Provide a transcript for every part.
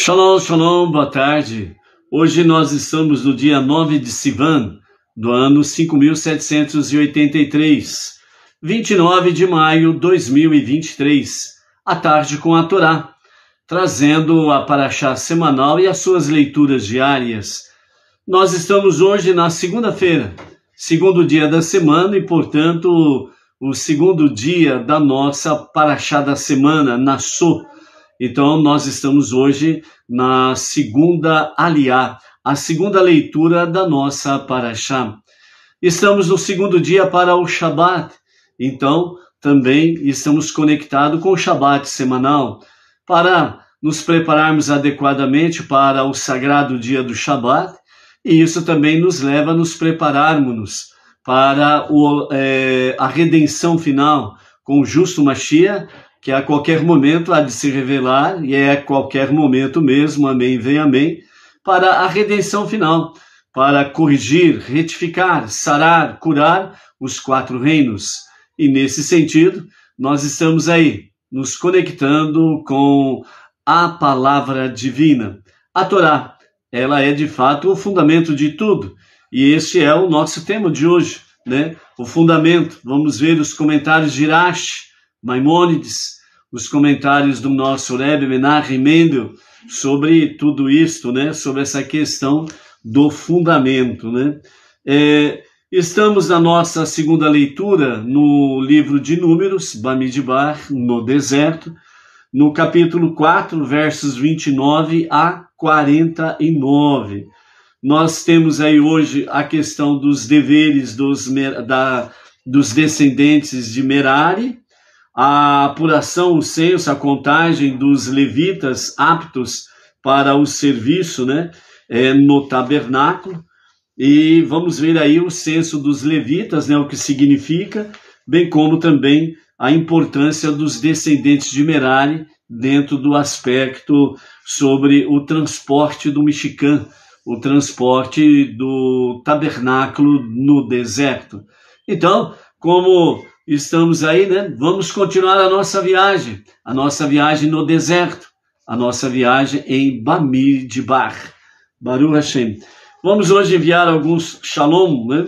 Shalom, shalom, boa tarde. Hoje nós estamos no dia 9 de Sivan, do ano 5783, 29 de maio de 2023, à tarde com a Torá, trazendo a Parashá semanal e as suas leituras diárias. Nós estamos hoje na segunda-feira, segundo dia da semana e, portanto, o segundo dia da nossa Parashá da semana, Nassô. Então, nós estamos hoje na segunda Aliá, a segunda leitura da nossa Parashá. Estamos no segundo dia para o Shabat, então também estamos conectados com o Shabat semanal, para nos prepararmos adequadamente para o sagrado dia do Shabat, e isso também nos leva a nos prepararmos para a redenção final com o justo Mashiach, que a qualquer momento há de se revelar, e é a qualquer momento mesmo, amém, vem amém, para a redenção final, para corrigir, retificar, sarar, curar os quatro reinos. E nesse sentido, nós estamos aí, nos conectando com a palavra divina. A Torá, ela é de fato o fundamento de tudo, e este é o nosso tema de hoje, né? O fundamento. Vamos ver os comentários de Rashi, Maimônides, os comentários do nosso Rebbe Menachem Mendel sobre tudo isto, né? Sobre essa questão do fundamento, né? Estamos na nossa segunda leitura no livro de Números, Bamidbar, no deserto, no capítulo 4, versos 29 a 49. Nós temos aí hoje a questão dos deveres dos descendentes de Merari, a apuração, o censo, a contagem dos levitas aptos para o serviço, né, no tabernáculo, e vamos ver aí o censo dos levitas, né, o que significa, bem como também a importância dos descendentes de Merari dentro do aspecto sobre o transporte do Mishkan, o transporte do tabernáculo no deserto. Então, como estamos aí, né? Vamos continuar a nossa viagem no deserto, a nossa viagem em Bamidbar, Baruch Hashem. Vamos hoje enviar alguns shalom, né,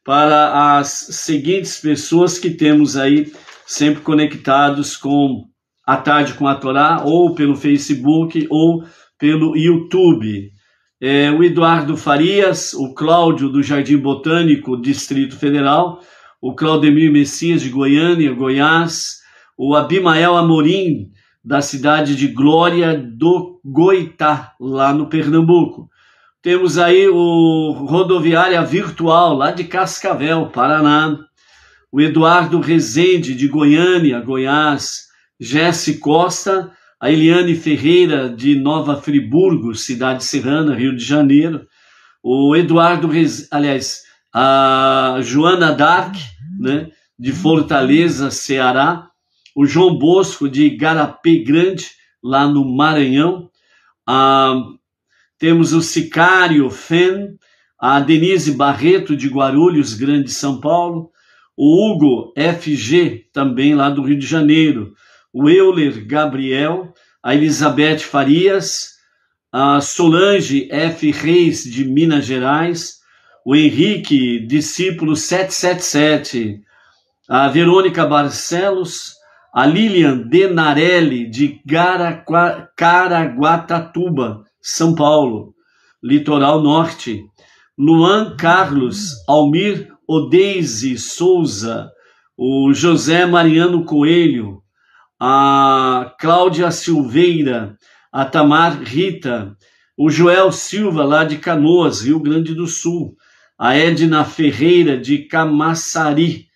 para as seguintes pessoas que temos aí sempre conectados com a tarde com a Torá, ou pelo Facebook, ou pelo YouTube. O Eduardo Farias, o Cláudio do Jardim Botânico, Distrito Federal, o Claudemir Messias de Goiânia, Goiás, o Abimael Amorim, da cidade de Glória do Goitá, lá no Pernambuco. Temos aí o Rodoviária Virtual, lá de Cascavel, Paraná. O Eduardo Rezende, de Goiânia, Goiás. Jesse Costa, a Eliane Ferreira, de Nova Friburgo, cidade serrana, Rio de Janeiro. O Eduardo a Joana Dark, né, de Fortaleza, Ceará, o João Bosco de Igarapé Grande, lá no Maranhão, temos o Sicário Fen, a Denise Barreto de Guarulhos, Grande São Paulo, o Hugo FG, também lá do Rio de Janeiro, o Euler Gabriel, a Elizabeth Farias, a Solange F. Reis de Minas Gerais, o Henrique, discípulo 777, a Verônica Barcelos, a Lilian Denarelli, de Caraguatatuba, São Paulo, Litoral Norte, Luan Carlos, Almir Odeise Souza, o José Mariano Coelho, a Cláudia Silveira, a Tamar Rita, o Joel Silva, lá de Canoas, Rio Grande do Sul, a Edna Ferreira, de Camaçari,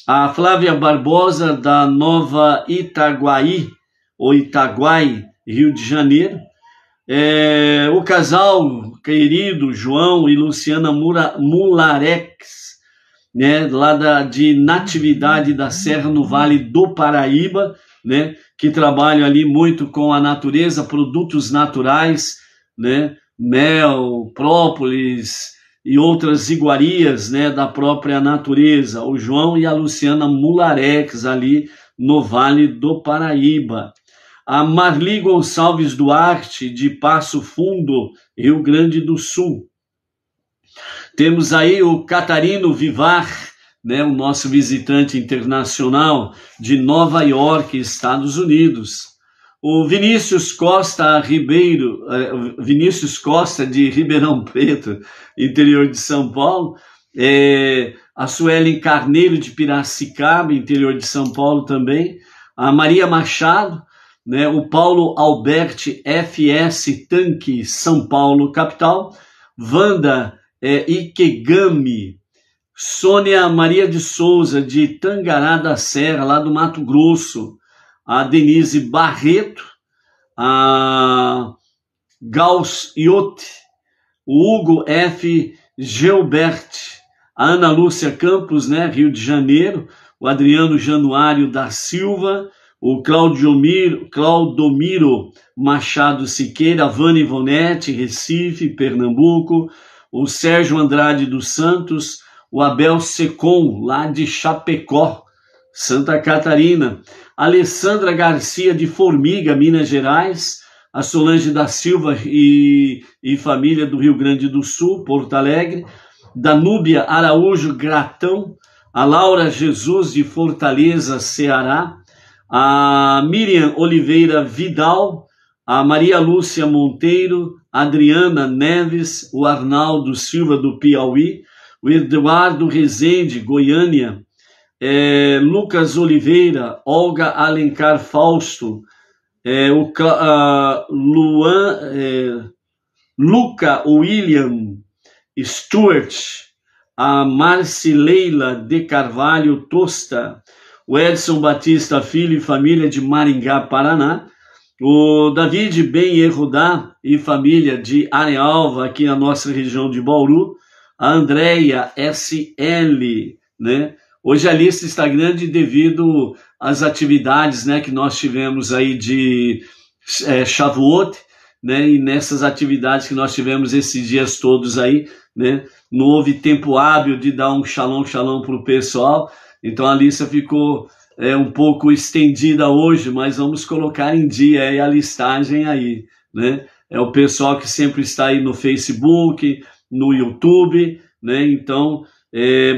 a Flávia Barbosa, da Nova Itaguaí, ou Itaguai, Rio de Janeiro, o casal querido João e Luciana Mularex, né, lá de Natividade da Serra, no Vale do Paraíba, né, que trabalham ali muito com a natureza, produtos naturais, né, mel, própolis e outras iguarias, né, da própria natureza. O João e a Luciana Mularex ali no Vale do Paraíba. a Marli Gonçalves Duarte, de Passo Fundo, Rio Grande do Sul. Temos aí o Catarino Vivar, né, o nosso visitante internacional de Nova York, Estados Unidos. O Vinícius Costa Ribeiro, Vinícius Costa de Ribeirão Preto, interior de São Paulo. A Suelen Carneiro de Piracicaba, interior de São Paulo também. A Maria Machado, né, o Paulo Alberti FS Tanque, São Paulo, capital. Wanda Ikegami, Sônia Maria de Souza, de Tangará da Serra, lá do Mato Grosso. A Denise Barreto, a Gauss Iote, o Hugo F. Gilbert, a Ana Lúcia Campos, né, Rio de Janeiro, o Adriano Januário da Silva, o Claudomiro Machado Siqueira, a Vânia Ivonete, Recife, Pernambuco, o Sérgio Andrade dos Santos, o Abel Secom, lá de Chapecó, Santa Catarina, Alessandra Garcia de Formiga, Minas Gerais, a Solange da Silva e família do Rio Grande do Sul, Porto Alegre, Danúbia Araújo Gratão, a Laura Jesus de Fortaleza, Ceará, a Miriam Oliveira Vidal, a Maria Lúcia Monteiro, a Adriana Neves, o Arnaldo Silva do Piauí, o Eduardo Rezende, Goiânia, Lucas Oliveira, Olga Alencar Fausto, Luca William Stuart, a Marcileila de Carvalho Tosta, o Edson Batista Filho e família de Maringá, Paraná, o David Ben Erudá e família de Arealva, aqui na nossa região de Bauru, a Andréia SL, né? Hoje a lista está grande devido às atividades, né, que nós tivemos aí de Shavuot, né, e nessas atividades que nós tivemos esses dias todos aí, né, não houve tempo hábil de dar um shalom para o pessoal, então a lista ficou um pouco estendida hoje, mas vamos colocar em dia aí a listagem aí, né, o pessoal que sempre está aí no Facebook, no YouTube, né, então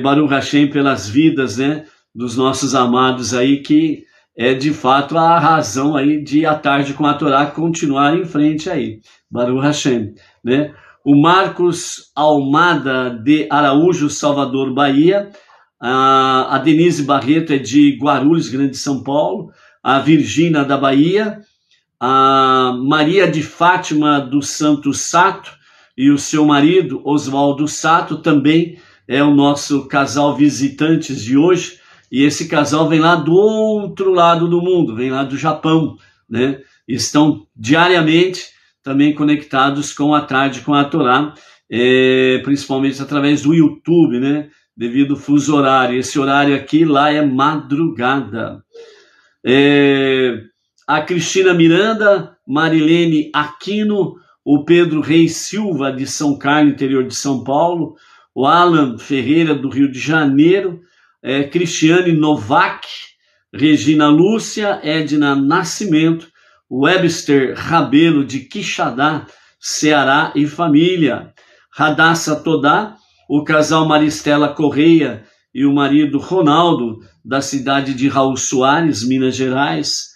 Baruch Hashem pelas vidas, né, dos nossos amados aí, que é de fato a razão aí de a tarde com a Torá continuar em frente aí, Baruch Hashem, né. O Marcos Almada de Araújo, Salvador, Bahia, a Denise Barreto é de Guarulhos, Grande São Paulo, a Virgínia da Bahia, a Maria de Fátima do Santo Sato e o seu marido Oswaldo Sato também é o nosso casal visitantes de hoje, e esse casal vem lá do outro lado do mundo, vem lá do Japão, né? Estão diariamente também conectados com a tarde com a Torá, principalmente através do YouTube, né? Devido ao fuso horário. Esse horário aqui lá é madrugada. A Cristina Miranda, Marilene Aquino, o Pedro Reis Silva de São Carlos, interior de São Paulo, o Alan Ferreira, do Rio de Janeiro, Cristiane Novak, Regina Lúcia, Edna Nascimento, Webster Rabelo, de Quixadá, Ceará e família, Radassa Todá, o casal Maristela Correia e o marido Ronaldo, da cidade de Raul Soares, Minas Gerais,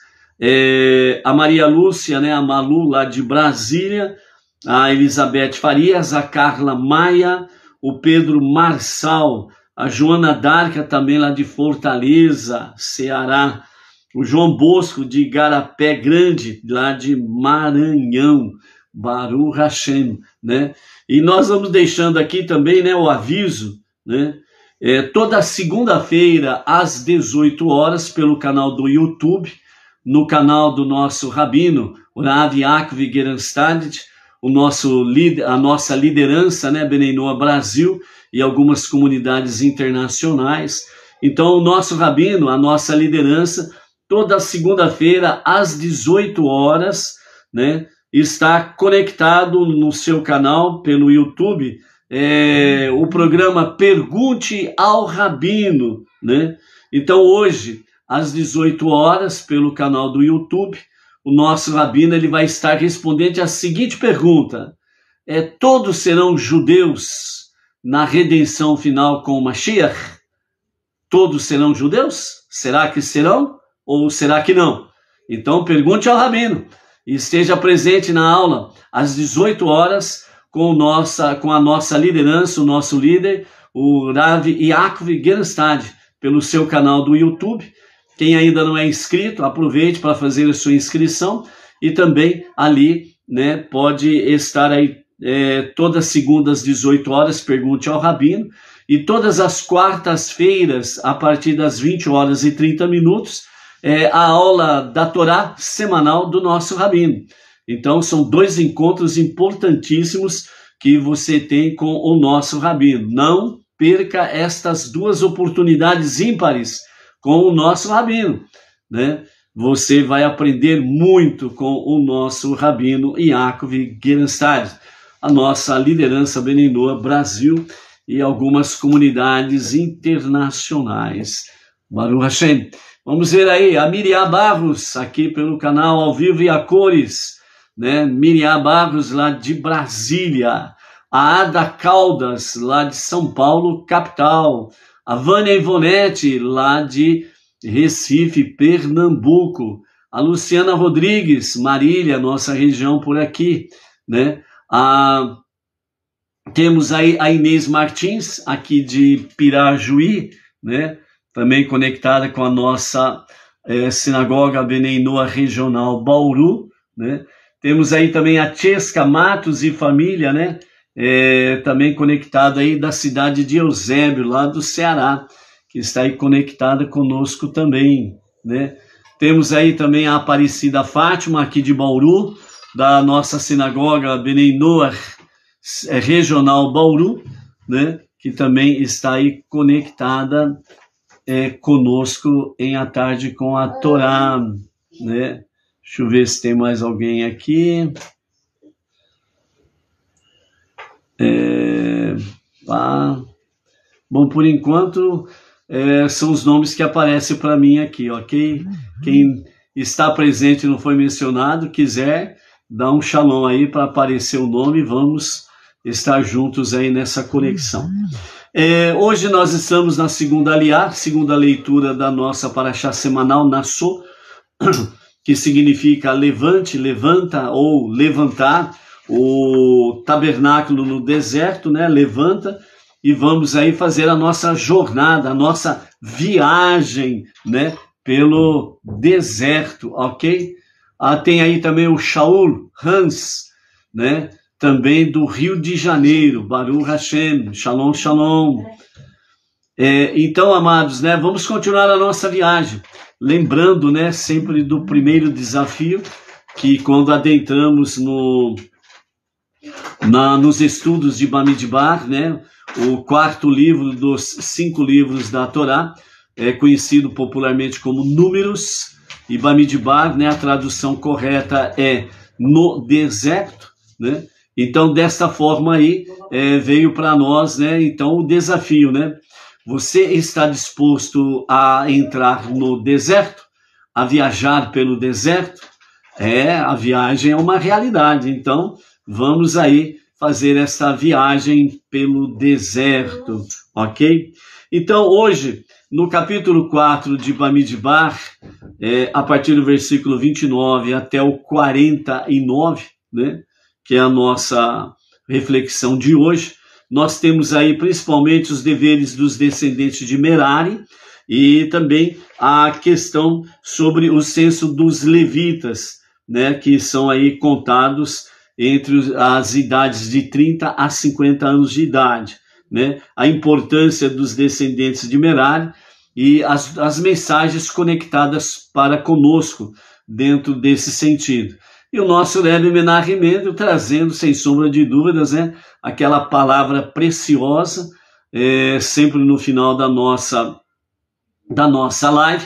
a Maria Lúcia, né, a Malu, lá de Brasília, a Elizabeth Farias, a Carla Maia, o Pedro Marçal, a Joana Darca, também lá de Fortaleza, Ceará, o João Bosco, de Igarapé Grande, lá de Maranhão, Baruch Hashem, né? E nós vamos deixando aqui também, né, o aviso, né? Toda segunda-feira, às 18 horas, pelo canal do YouTube, no canal do nosso rabino, o Rav Yaakov Gerenstad, a nossa liderança, né, Bnei Noah Brasil, e algumas comunidades internacionais. Então, o nosso rabino, a nossa liderança, toda segunda-feira, às 18 horas, né, está conectado no seu canal, pelo YouTube, o programa Pergunte ao Rabino, né? Então, hoje, às 18 horas, pelo canal do YouTube, o nosso rabino ele vai estar respondendo a seguinte pergunta: todos serão judeus na redenção final com o Mashiach? Todos serão judeus? Será que serão ou será que não? Então pergunte ao rabino e esteja presente na aula às 18 horas com a nossa liderança, o nosso líder, o Rav Yaakov Gerenstad, pelo seu canal do YouTube. Quem ainda não é inscrito, aproveite para fazer a sua inscrição e também ali, né, pode estar aí todas as segundas às 18 horas, pergunte ao rabino, e todas as quartas-feiras, a partir das 20 horas e 30 minutos, a aula da Torá semanal do nosso rabino. Então, são 2 encontros importantíssimos que você tem com o nosso rabino. Não perca estas 2 oportunidades ímpares com o nosso rabino, né? Você vai aprender muito com o nosso rabino Yaakov Gerenstad, a nossa liderança Bnei Noach Brasil e algumas comunidades internacionais. Baruch Hashem. Vamos ver aí a Miriam Barros, aqui pelo canal Ao Vivo e a Cores, né? Miriam Barros, lá de Brasília. A Ada Caldas, lá de São Paulo, capital. A Vânia Ivonete, lá de Recife, Pernambuco. A Luciana Rodrigues, Marília, nossa região por aqui, né? Temos aí a Inês Martins, aqui de Pirajuí, né? Também conectada com a nossa sinagoga Bnei Noach regional Bauru, né? Temos aí também a Chesca Matos e família, né? Também conectada aí da cidade de Eusébio, lá do Ceará, que está aí conectada conosco também, né? Temos aí também a Aparecida Fátima, aqui de Bauru, da nossa sinagoga Bnei Noach regional Bauru, né? Que também está aí conectada conosco em A Tarde com a Torá, né? Deixa eu ver se tem mais alguém aqui. Bom, por enquanto, são os nomes que aparecem para mim aqui, ok? Quem está presente e não foi mencionado, quiser dar um shalom aí para aparecer o nome, vamos estar juntos aí nessa conexão. Hoje nós estamos na segunda aliá, segunda leitura da nossa paraxá semanal, Nassô, que significa levante, levanta ou levantar, o tabernáculo no deserto, né? Levanta, e vamos aí fazer a nossa jornada, a nossa viagem, né? Pelo deserto, ok? Tem aí também o Shaul Hans, né? Também do Rio de Janeiro, Baruch Hashem, Shalom, Shalom. Então, amados, né, vamos continuar a nossa viagem, lembrando, né, sempre do primeiro desafio, que quando adentramos nos estudos de Bamidbar, né, o 4º livro dos 5 livros da Torá, conhecido popularmente como Números, e Bamidbar, né, a tradução correta é no deserto, né? Então, desta forma aí, veio para nós, né, então, o desafio, né? Você está disposto a entrar no deserto? A viajar pelo deserto? A viagem é uma realidade, então, vamos aí fazer essa viagem pelo deserto, ok? Então, hoje, no capítulo 4 de Bamidbar, a partir do versículo 29 até o 49, né? Que é a nossa reflexão de hoje, nós temos aí principalmente os deveres dos descendentes de Merari e também a questão sobre o censo dos levitas, né, que são aí contados entre as idades de 30 a 50 anos de idade, né, a importância dos descendentes de Merari e as mensagens conectadas para conosco dentro desse sentido. E o nosso Rebbe Menachem Mendel trazendo, sem sombra de dúvidas, né, aquela palavra preciosa, sempre no final da nossa live,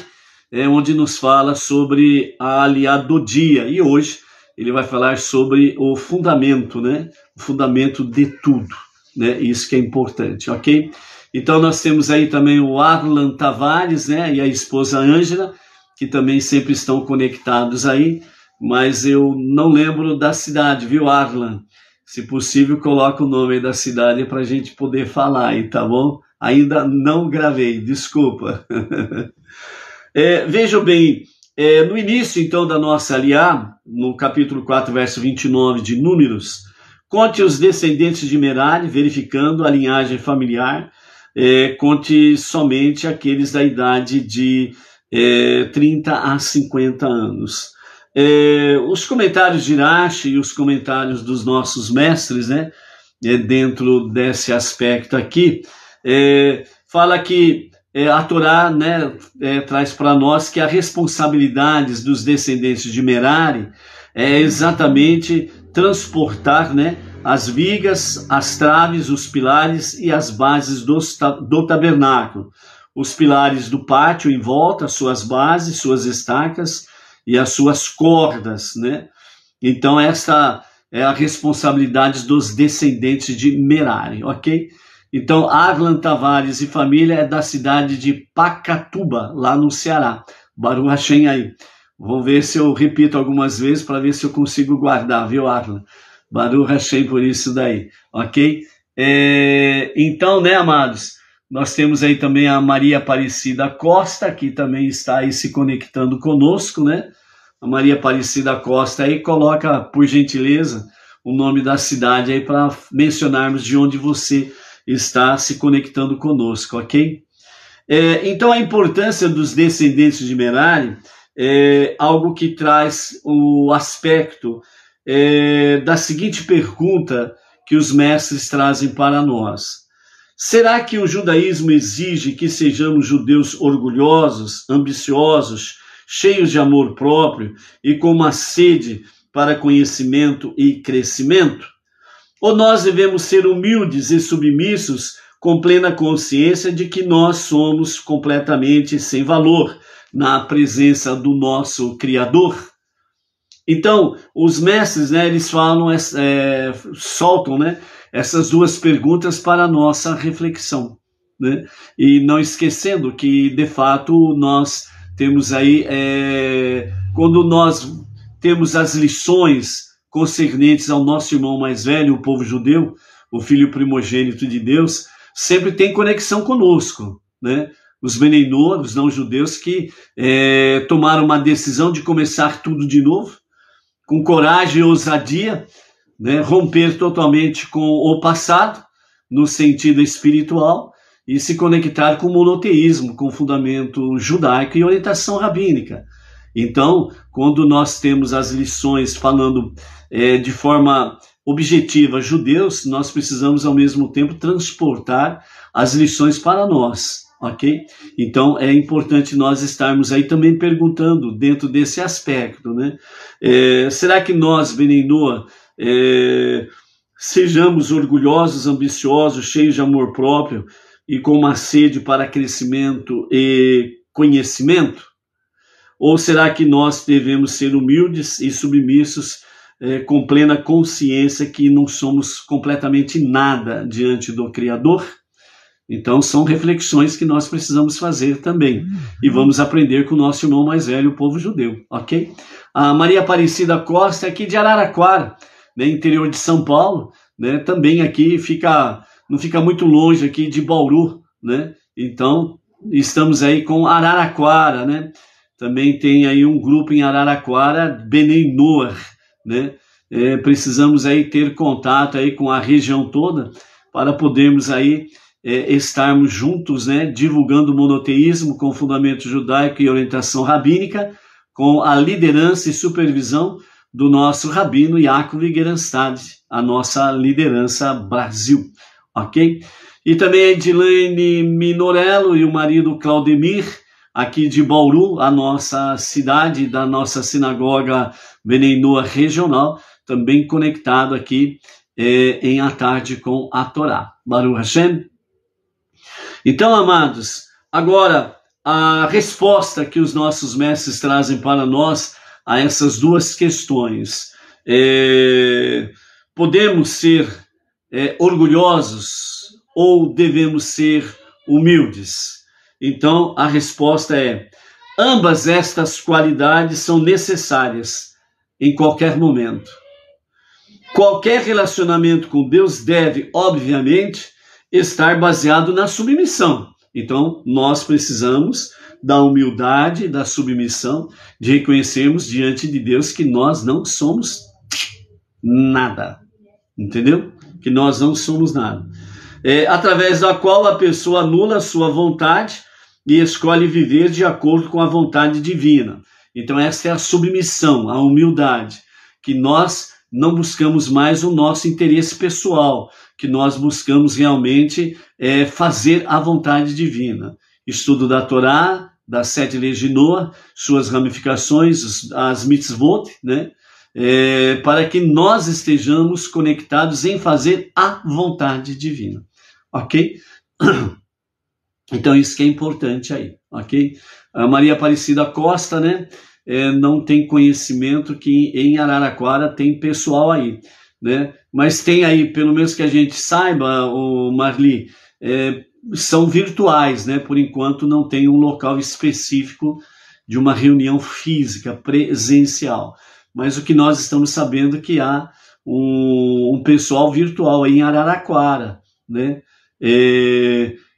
onde nos fala sobre a aliá do dia. E hoje ele vai falar sobre o fundamento, né, o fundamento de tudo, né, isso que é importante, ok? Então nós temos aí também o Arlan Tavares, né, e a esposa Ângela, que também sempre estão conectados aí mas eu não lembro da cidade, viu, Arlan? Se possível, coloca o nome da cidade para a gente poder falar aí, tá bom? Ainda não gravei, desculpa. Vejam bem, no início, então, da nossa aliá, no capítulo 4, verso 29 de Números, conte os descendentes de Merari, verificando a linhagem familiar, conte somente aqueles da idade de 30 a 50 anos. Os comentários de Irache e os comentários dos nossos mestres, né, dentro desse aspecto aqui, fala que a Torá, né, traz para nós que a responsabilidade dos descendentes de Merari é exatamente transportar, né, as vigas, as traves, os pilares e as bases do tabernáculo. Os pilares do pátio em volta, suas bases, suas estacas e as suas cordas, né? Então essa é a responsabilidade dos descendentes de Merari, ok? Então Arlan Tavares e família é da cidade de Pacatuba, lá no Ceará. Baruch Hashem aí. Vou ver se eu repito algumas vezes para ver se eu consigo guardar, viu, Arlan? Baruch Hashem por isso daí, ok? Então, né, amados, nós temos aí também a Maria Aparecida Costa, que também está aí se conectando conosco, né? A Maria Aparecida Costa aí, coloca, por gentileza, o nome da cidade aí para mencionarmos de onde você está se conectando conosco, ok? Então, a importância dos descendentes de Merari é algo que traz o aspecto da seguinte pergunta que os mestres trazem para nós. Será que o judaísmo exige que sejamos judeus orgulhosos, ambiciosos, cheios de amor próprio e com uma sede para conhecimento e crescimento? Ou nós devemos ser humildes e submissos com plena consciência de que nós somos completamente sem valor na presença do nosso Criador? Então, os mestres, né, eles falam, soltam, né, essas duas perguntas para a nossa reflexão, né? E não esquecendo que, de fato, nós temos aí, quando nós temos as lições concernentes ao nosso irmão mais velho, o povo judeu, o filho primogênito de Deus, sempre tem conexão conosco, né? Os Beneinor, os não-judeus que tomaram uma decisão de começar tudo de novo, com coragem e ousadia, né, romper totalmente com o passado, no sentido espiritual, e se conectar com o monoteísmo, com fundamento judaico e orientação rabínica. Então, quando nós temos as lições falando de forma objetiva judeus, nós precisamos ao mesmo tempo transportar as lições para nós. Ok? Então é importante nós estarmos aí também perguntando dentro desse aspecto, né? Será que nós, Beneinor, sejamos orgulhosos, ambiciosos, cheios de amor próprio e com uma sede para crescimento e conhecimento? Ou será que nós devemos ser humildes e submissos com plena consciência que não somos completamente nada diante do Criador? Então, são reflexões que nós precisamos fazer também. E vamos aprender com o nosso irmão mais velho, o povo judeu, ok? A Maria Aparecida Costa, aqui de Araraquara, né, interior de São Paulo, né, também aqui não fica muito longe aqui de Bauru, né? Então, estamos aí com Araraquara, né? Também tem aí um grupo em Araraquara, Beneinor, né? Precisamos aí ter contato aí com a região toda para podermos aí estarmos juntos, né, divulgando o monoteísmo com fundamento judaico e orientação rabínica, com a liderança e supervisão do nosso rabino Yaakov Gerenstad, a nossa liderança Brasil, ok? E também a Edilene Minorello e o marido Claudemir, aqui de Bauru, a nossa cidade, da nossa sinagoga Beneinor regional, também conectado aqui em A Tarde com a Torá. Baruch Hashem. Então, amados, agora a resposta que os nossos mestres trazem para nós a essas duas questões. Podemos ser orgulhosos ou devemos ser humildes? Então, a resposta é: ambas estas qualidades são necessárias em qualquer momento. Qualquer relacionamento com Deus deve, obviamente, estar baseado na submissão. Então, nós precisamos da humildade, da submissão, de reconhecermos diante de Deus que nós não somos nada. Entendeu? Que nós não somos nada. Através da qual a pessoa anula a sua vontade e escolhe viver de acordo com a vontade divina. Então essa é a submissão, a humildade, que nós não buscamos mais o nosso interesse pessoal, que nós buscamos realmente fazer a vontade divina. Estudo da Torá, das 7 leis de Noa, suas ramificações, as mitzvot, né? Para que nós estejamos conectados em fazer a vontade divina. Ok? Então isso que é importante aí, ok? A Maria Aparecida Costa, né? Não tem conhecimento que em Araraquara tem pessoal aí, né? Mas tem aí, pelo menos que a gente saiba, o Marli, são virtuais, né? Por enquanto não tem um local específico de uma reunião física, presencial. Mas o que nós estamos sabendo é que há um pessoal virtual aí em Araraquara, né?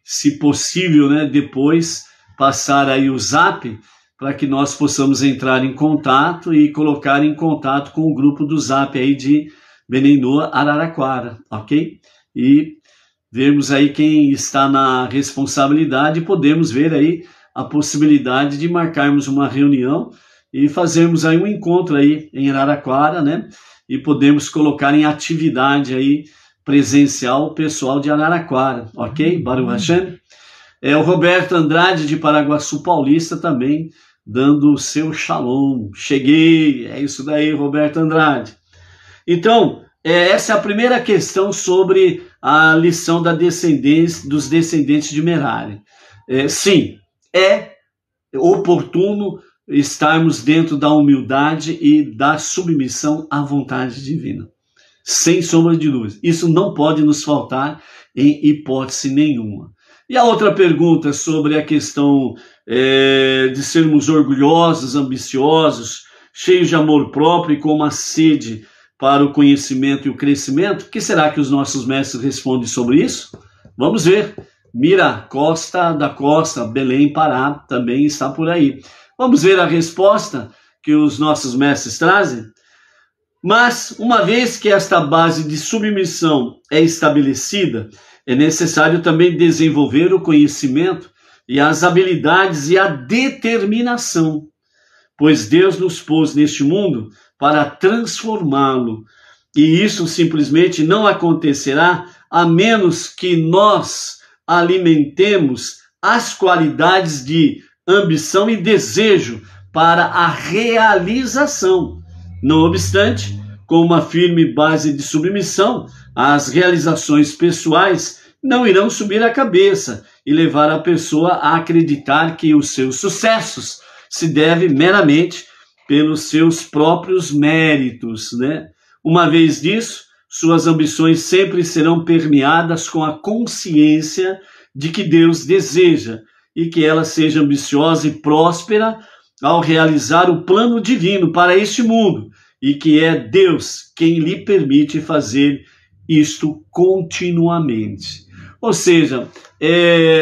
Se possível, né, depois passar aí o Zap para que nós possamos entrar em contato e colocar em contato com o grupo do Zap aí de Benei Noa Araraquara, ok? E vermos aí quem está na responsabilidade, podemos ver aí a possibilidade de marcarmos uma reunião e fazermos aí um encontro aí em Araraquara, né? E podemos colocar em atividade aí presencial o pessoal de Araraquara, ok? Baruch Hashem. O Roberto Andrade de Paraguaçu Paulista também dando o seu shalom. Cheguei, é isso daí, Roberto Andrade. Então, essa é a primeira questão sobre a lição da dos descendentes de Merari. Sim, é oportuno estarmos dentro da humildade e da submissão à vontade divina. Sem sombra de dúvida. Isso não pode nos faltar em hipótese nenhuma. E a outra pergunta sobre a questão de sermos orgulhosos, ambiciosos, cheios de amor próprio e com uma sede para o conhecimento e o crescimento, o que será que os nossos mestres respondem sobre isso? Vamos ver. Mira Costa da Costa, Belém, Pará, também está por aí. Vamos ver a resposta que os nossos mestres trazem? Mas, uma vez que esta base de submissão é estabelecida, é necessário também desenvolver o conhecimento e as habilidades e a determinação, pois Deus nos pôs neste mundo para transformá-lo, e isso simplesmente não acontecerá a menos que nós alimentemos as qualidades de ambição e desejo para a realização. Não obstante, com uma firme base de submissão, as realizações pessoais não irão subir a cabeça e levar a pessoa a acreditar que os seus sucessos se devem meramente pelos seus próprios méritos, né? Uma vez disso, suas ambições sempre serão permeadas com a consciência de que Deus deseja e que ela seja ambiciosa e próspera ao realizar o plano divino para este mundo, e que é Deus quem lhe permite fazer isto continuamente. Ou seja,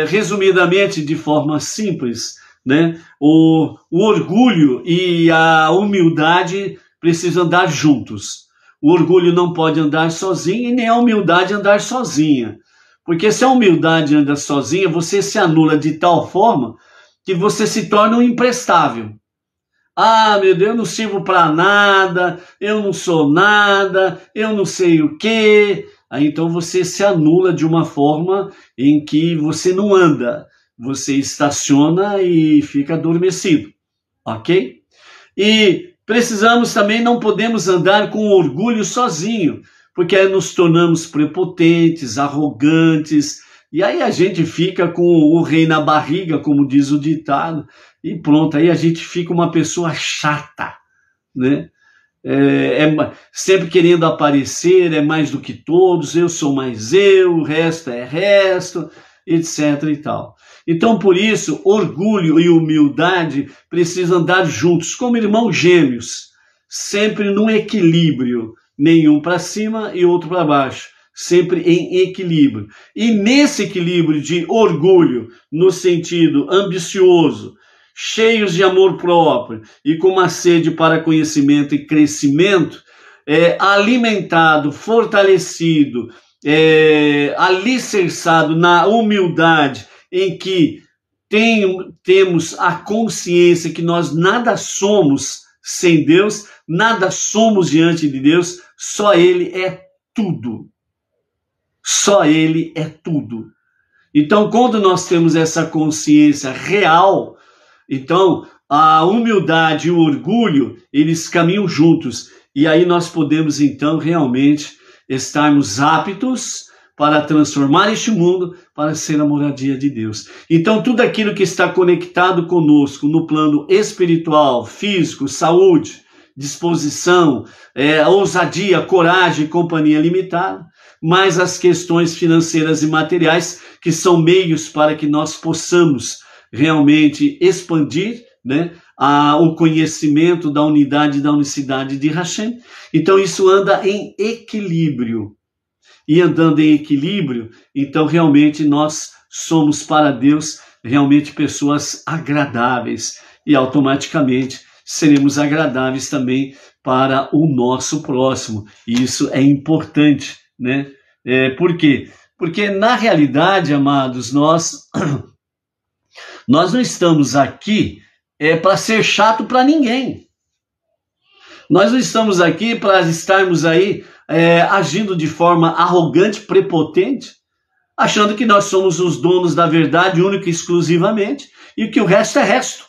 resumidamente, de forma simples, né, o orgulho e a humildade precisam andar juntos. O orgulho não pode andar sozinho e nem a humildade andar sozinha. Porque se a humildade anda sozinha, você se anula de tal forma que você se torna um imprestável. Ah, meu Deus, eu não sirvo para nada, eu não sou nada, eu não sei o quê. Aí então você se anula de uma forma em que você não anda, você estaciona e fica adormecido, ok? E precisamos também, não podemos andar com orgulho sozinho, porque aí nos tornamos prepotentes, arrogantes, e aí a gente fica com o rei na barriga, como diz o ditado, e pronto, aí a gente fica uma pessoa chata, né? Sempre querendo aparecer, é mais do que todos, eu sou mais eu, o resto é resto, etc. e tal. Então, por isso, orgulho e humildade precisam andar juntos, como irmãos gêmeos. sempre num equilíbrio, nenhum para cima e outro para baixo, sempre em equilíbrio. E nesse equilíbrio de orgulho, no sentido ambicioso, cheios de amor próprio e com uma sede para conhecimento e crescimento, alimentado, fortalecido, alicerçado na humildade, em que temos a consciência que nós nada somos sem Deus, nada somos diante de Deus, só Ele é tudo. Só Ele é tudo. Então, quando nós temos essa consciência real, então a humildade e o orgulho, eles caminham juntos. E aí nós podemos, então, realmente estarmos aptos para transformar este mundo para ser a moradia de Deus. Então, tudo aquilo que está conectado conosco no plano espiritual, físico, saúde, disposição, ousadia, coragem, companhia limitada, mas as questões financeiras e materiais, que são meios para que nós possamos realmente expandir, né, o conhecimento da unidade e da unicidade de Hashem. Então isso anda em equilíbrio. E andando em equilíbrio, então realmente nós somos para Deus realmente pessoas agradáveis. E automaticamente seremos agradáveis também para o nosso próximo. E isso é importante, né? Por quê? Porque na realidade, amados, nós não estamos aqui para ser chato para ninguém. Nós não estamos aqui para estarmos aí agindo de forma arrogante, prepotente, achando que nós somos os donos da verdade única e exclusivamente e que o resto é resto.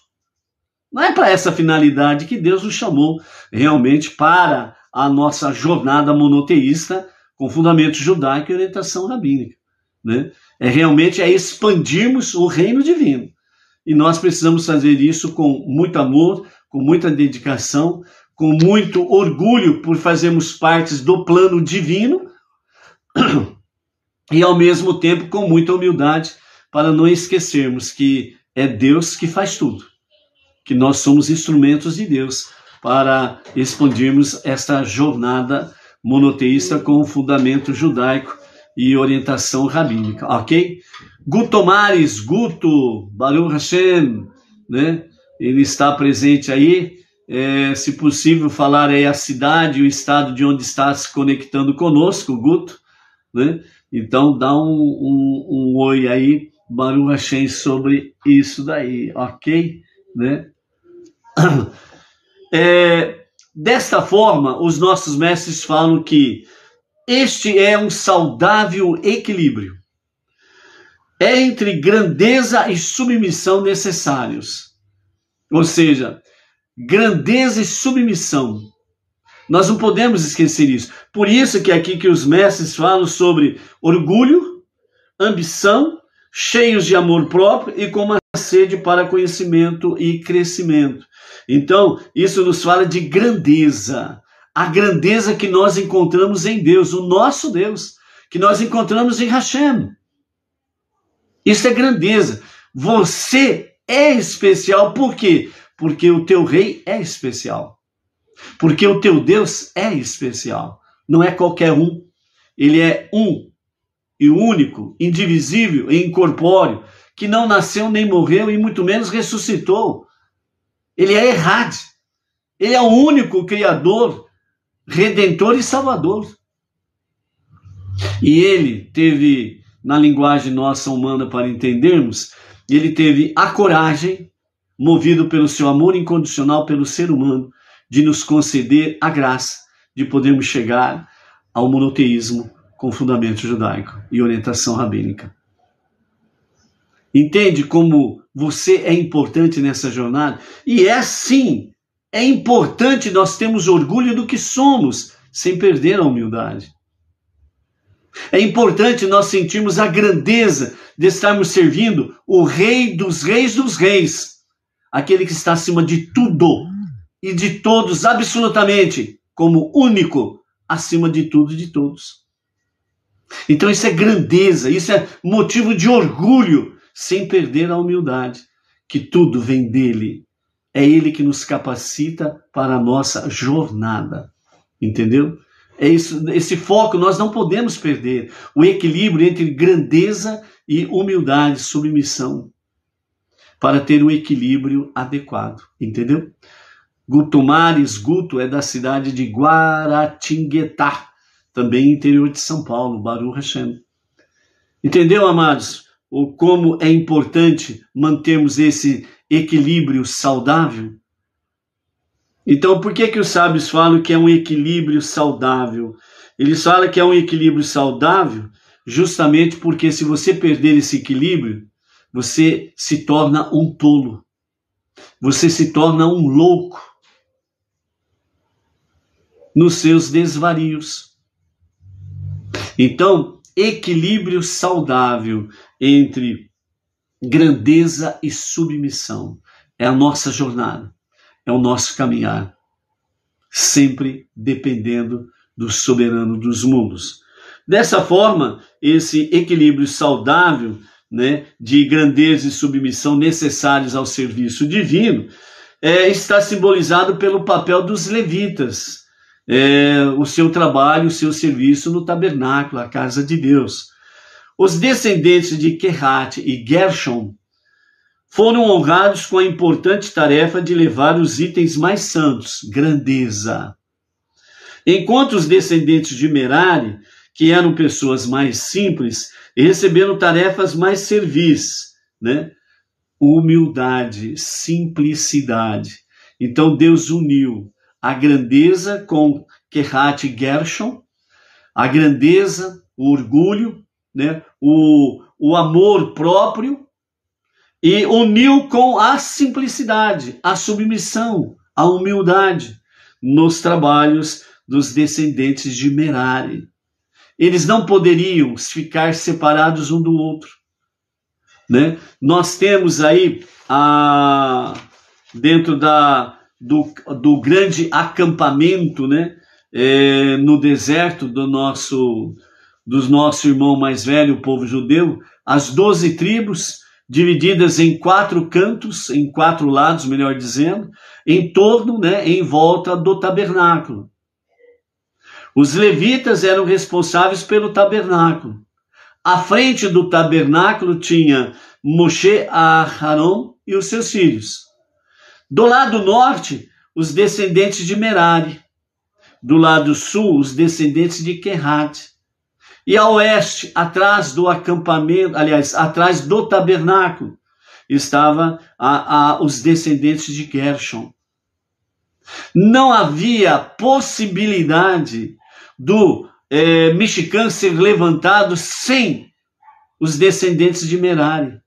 Não é para essa finalidade que Deus nos chamou realmente para a nossa jornada monoteísta com fundamento judaico e orientação rabínica, né? Realmente expandirmos o reino divino. E nós precisamos fazer isso com muito amor, com muita dedicação, com muito orgulho por fazermos parte do plano divino e ao mesmo tempo com muita humildade para não esquecermos que é Deus que faz tudo, que nós somos instrumentos de Deus para expandirmos esta jornada monoteísta com fundamento judaico e orientação rabínica, ok? Guto Mares, Guto, Baruch Hashem, né? Ele está presente aí, se possível falar aí a cidade e o estado de onde está se conectando conosco, Guto, né? Então dá um oi aí, Baruch Hashem, sobre isso daí, ok? Né? Desta forma, os nossos mestres falam que este é um saudável equilíbrio entre grandeza e submissão necessários. Ou seja, grandeza e submissão. Nós não podemos esquecer isso. Por isso que aqui que os mestres falam sobre orgulho, ambição, cheios de amor próprio e com uma sede para conhecimento e crescimento. Então, isso nos fala de grandeza. A grandeza que nós encontramos em Deus, o nosso Deus, que nós encontramos em Hashem. Isso é grandeza. Você é especial. Por quê? Porque o teu rei é especial. Porque o teu Deus é especial. Não é qualquer um. Ele é um e único, indivisível e incorpóreo, que não nasceu nem morreu e muito menos ressuscitou. Ele é Errad. Ele é o único Criador, Redentor e Salvador. E ele teve, na linguagem nossa humana para entendermos, ele teve a coragem, movido pelo seu amor incondicional pelo ser humano, de nos conceder a graça de podermos chegar ao monoteísmo com fundamento judaico e orientação rabínica. Entende como você é importante nessa jornada? E sim, é importante nós termos orgulho do que somos, sem perder a humildade. É importante nós sentirmos a grandeza de estarmos servindo o Rei dos Reis, aquele que está acima de tudo e de todos, absolutamente, como único, acima de tudo e de todos. Então isso é grandeza, isso é motivo de orgulho, sem perder a humildade, que tudo vem dele, É Ele que nos capacita para a nossa jornada. Entendeu? É isso, esse foco nós não podemos perder. O equilíbrio entre grandeza e humildade, submissão. Para ter o equilíbrio adequado. Entendeu? Gutomares, Guto é da cidade de Guaratinguetá, também interior de São Paulo, Baruch Hashem. Entendeu, amados? Como é importante mantermos esse equilíbrio saudável? Então, por que os sábios falam que é um equilíbrio saudável? Eles falam que é um equilíbrio saudável justamente porque se você perder esse equilíbrio, você se torna um tolo. Você se torna um louco nos seus desvarios. Então, equilíbrio saudável entre grandeza e submissão é a nossa jornada, é o nosso caminhar, sempre dependendo do soberano dos mundos. Dessa forma, esse equilíbrio saudável, né, de grandeza e submissão necessários ao serviço divino, está simbolizado pelo papel dos levitas, o seu trabalho, o seu serviço no tabernáculo, a casa de Deus. Os descendentes de Kehat e Gershon foram honrados com a importante tarefa de levar os itens mais santos, grandeza. Enquanto os descendentes de Merari, que eram pessoas mais simples, receberam tarefas mais servis, né? Humildade, simplicidade. Então Deus uniu a grandeza com Kehat e Gershon, a grandeza, o orgulho, né? o amor próprio, e uniu com a simplicidade, a submissão, a humildade nos trabalhos dos descendentes de Merari. Eles não poderiam ficar separados um do outro, né? Nós temos aí, dentro do grande acampamento, né? No deserto do nosso irmão mais velho, o povo judeu, as 12 tribos, divididas em 4 cantos, em 4 lados, melhor dizendo, em torno, né, em volta do tabernáculo. Os levitas eram responsáveis pelo tabernáculo. À frente do tabernáculo tinha Moshe, Aharon e os seus filhos. Do lado norte, os descendentes de Merari. Do lado sul, os descendentes de Kehat. E a oeste, atrás do acampamento, aliás, atrás do tabernáculo, estavam os descendentes de Gershon. Não havia possibilidade do Mishkan ser levantado sem os descendentes de Merari.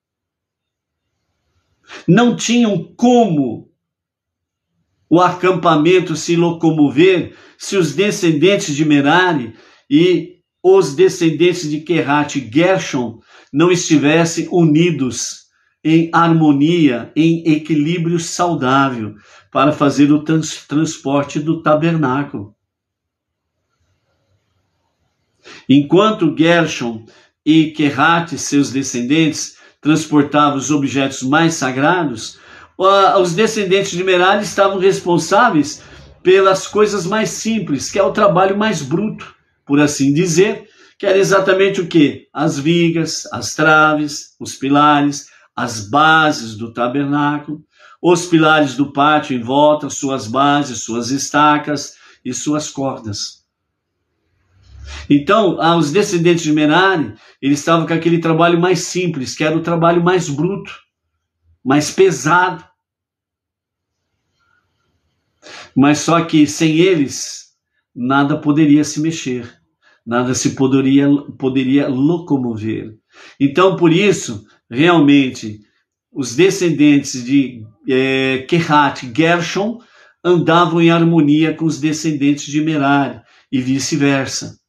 Não tinham como o acampamento se locomover se os descendentes de Merari e os descendentes de Kehat e Gershon não estivessem unidos em harmonia, em equilíbrio saudável, para fazer o transporte do tabernáculo. Enquanto Gershon e Kehat, seus descendentes, transportavam os objetos mais sagrados, os descendentes de Merari estavam responsáveis pelas coisas mais simples, que é o trabalho mais bruto, por assim dizer, que era exatamente o quê? As vigas, as traves, os pilares, as bases do tabernáculo, os pilares do pátio em volta, suas bases, suas estacas e suas cordas. Então, os descendentes de Merari, eles estavam com aquele trabalho mais simples, que era o trabalho mais bruto, mais pesado. Mas só que sem eles, nada poderia se mexer, nada se poderia locomover. Então, por isso, realmente, os descendentes de Kehat e Gershon andavam em harmonia com os descendentes de Merari e vice-versa,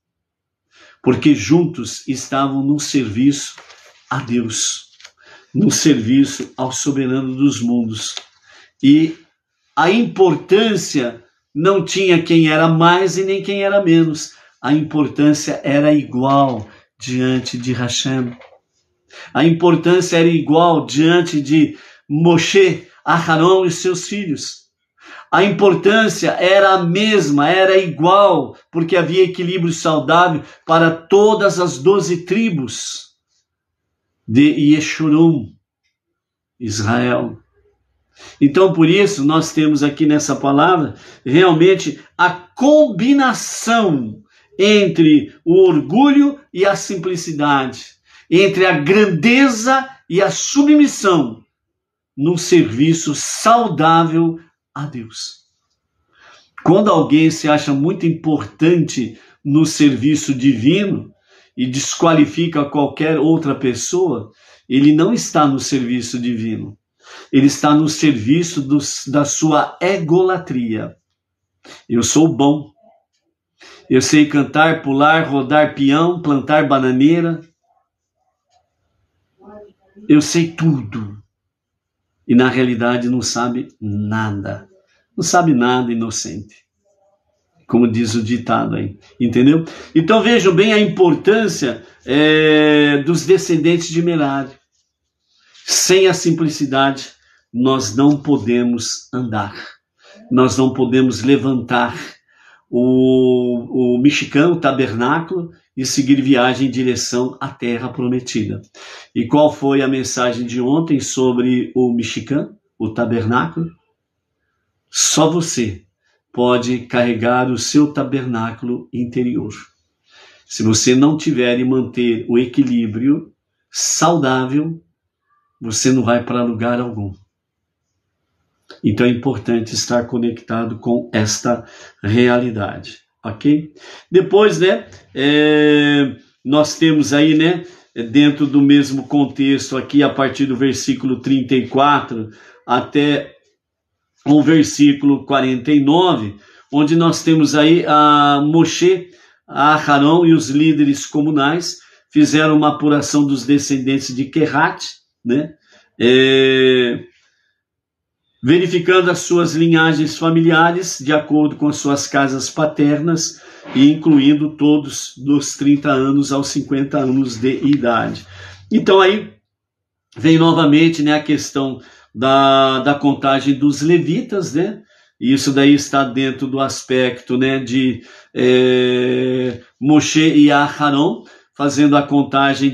porque juntos estavam no serviço a Deus, no serviço ao soberano dos mundos. E a importância não tinha quem era mais e nem quem era menos. A importância era igual diante de Hashem. A importância era igual diante de Moshe, Aarão e seus filhos. A importância era a mesma, era igual, porque havia equilíbrio saudável para todas as 12 tribos de Yeshurun, Israel. Então, por isso, nós temos aqui nessa palavra, realmente, a combinação entre o orgulho e a simplicidade, entre a grandeza e a submissão, num serviço saudável a Deus. Quando alguém se acha muito importante no serviço divino e desqualifica qualquer outra pessoa, ele não está no serviço divino. Ele está no serviço da sua egolatria. Eu sou bom. Eu sei cantar, pular, rodar peão, plantar bananeira. Eu sei tudo. E na realidade não sabe nada. Não sabe nada, inocente. Como diz o ditado aí. Entendeu? Então vejam bem a importância dos descendentes de Merari. Sem a simplicidade, nós não podemos andar. Nós não podemos levantar o Mishkan, o tabernáculo, e seguir viagem em direção à terra prometida. E qual foi a mensagem de ontem sobre o Mishkan, o tabernáculo? Só você pode carregar o seu tabernáculo interior. Se você não tiver e manter o equilíbrio saudável, você não vai para lugar algum. Então é importante estar conectado com esta realidade, ok? Depois, nós temos aí, dentro do mesmo contexto aqui, a partir do versículo 34 até o versículo 49, onde nós temos aí a Moshe, a Aarão e os líderes comunais fizeram uma apuração dos descendentes de Kehat, verificando as suas linhagens familiares de acordo com as suas casas paternas e incluindo todos dos 30 anos aos 50 anos de idade. Então aí vem novamente a questão da contagem dos levitas, e isso daí está dentro do aspecto de Moshe e Aarão, fazendo a contagem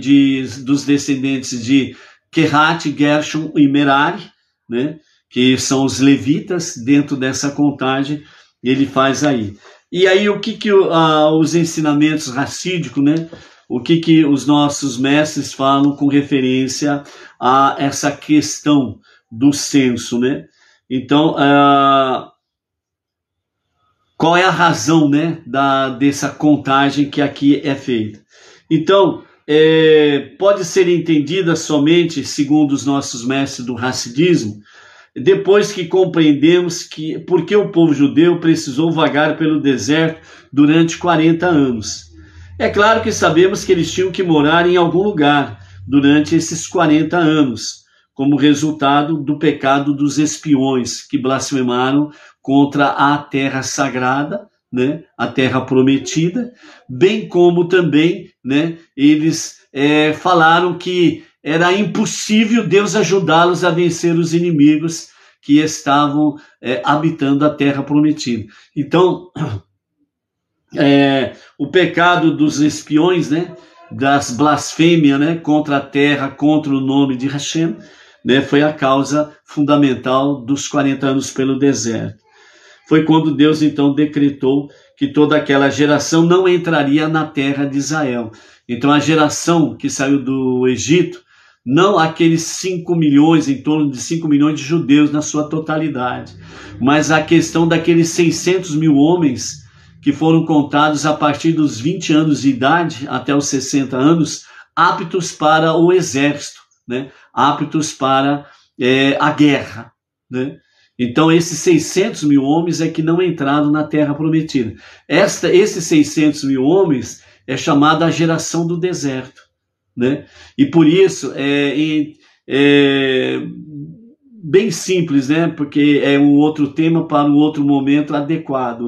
dos descendentes de Kehat, Gershon e Merari, que são os levitas, dentro dessa contagem, ele faz aí. E aí o que os ensinamentos racídicos, o que os nossos mestres falam com referência a essa questão do censo, Então, qual é a razão, dessa contagem que aqui é feita? Então, pode ser entendida somente, segundo os nossos mestres do racidismo, depois que compreendemos por que o povo judeu precisou vagar pelo deserto durante 40 anos. É claro que sabemos que eles tinham que morar em algum lugar durante esses 40 anos, como resultado do pecado dos espiões que blasfemaram contra a terra sagrada, a terra prometida, bem como também eles falaram que era impossível Deus ajudá-los a vencer os inimigos que estavam habitando a terra prometida. Então, o pecado dos espiões, das blasfêmias contra a terra, contra o nome de Hashem, foi a causa fundamental dos 40 anos pelo deserto. Foi quando Deus então decretou que toda aquela geração não entraria na terra de Israel. Então a geração que saiu do Egito, não aqueles 5 milhões, em torno de 5 milhões de judeus na sua totalidade, mas a questão daqueles 600 mil homens que foram contados a partir dos 20 anos de idade até os 60 anos, aptos para o exército, aptos para a guerra. Então esses 600 mil homens é que não entraram na terra prometida. Esses 600 mil homens é chamada a geração do deserto. E por isso bem simples, porque é um outro tema para um outro momento adequado.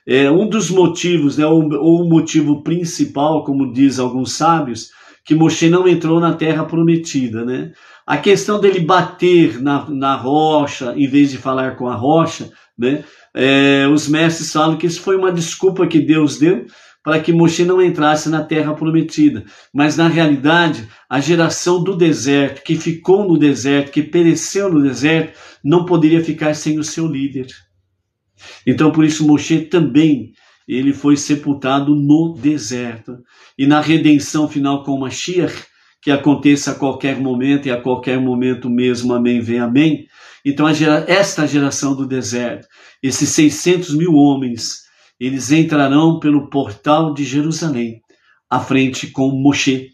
Um dos motivos, ou o motivo principal, como diz alguns sábios, que Moshe não entrou na terra prometida, né? A questão dele bater na rocha, em vez de falar com a rocha, né? Os mestres falam que isso foi uma desculpa que Deus deu para que Moshe não entrasse na terra prometida. Mas, na realidade, a geração do deserto, que ficou no deserto, que pereceu no deserto, não poderia ficar sem o seu líder. Então, por isso, Moshe também, ele foi sepultado no deserto. E na redenção final com Mashiach, que aconteça a qualquer momento, e a qualquer momento mesmo, amém, vem amém. Então, esta geração do deserto, esses 600 mil homens, eles entrarão pelo portal de Jerusalém, à frente com Moshe,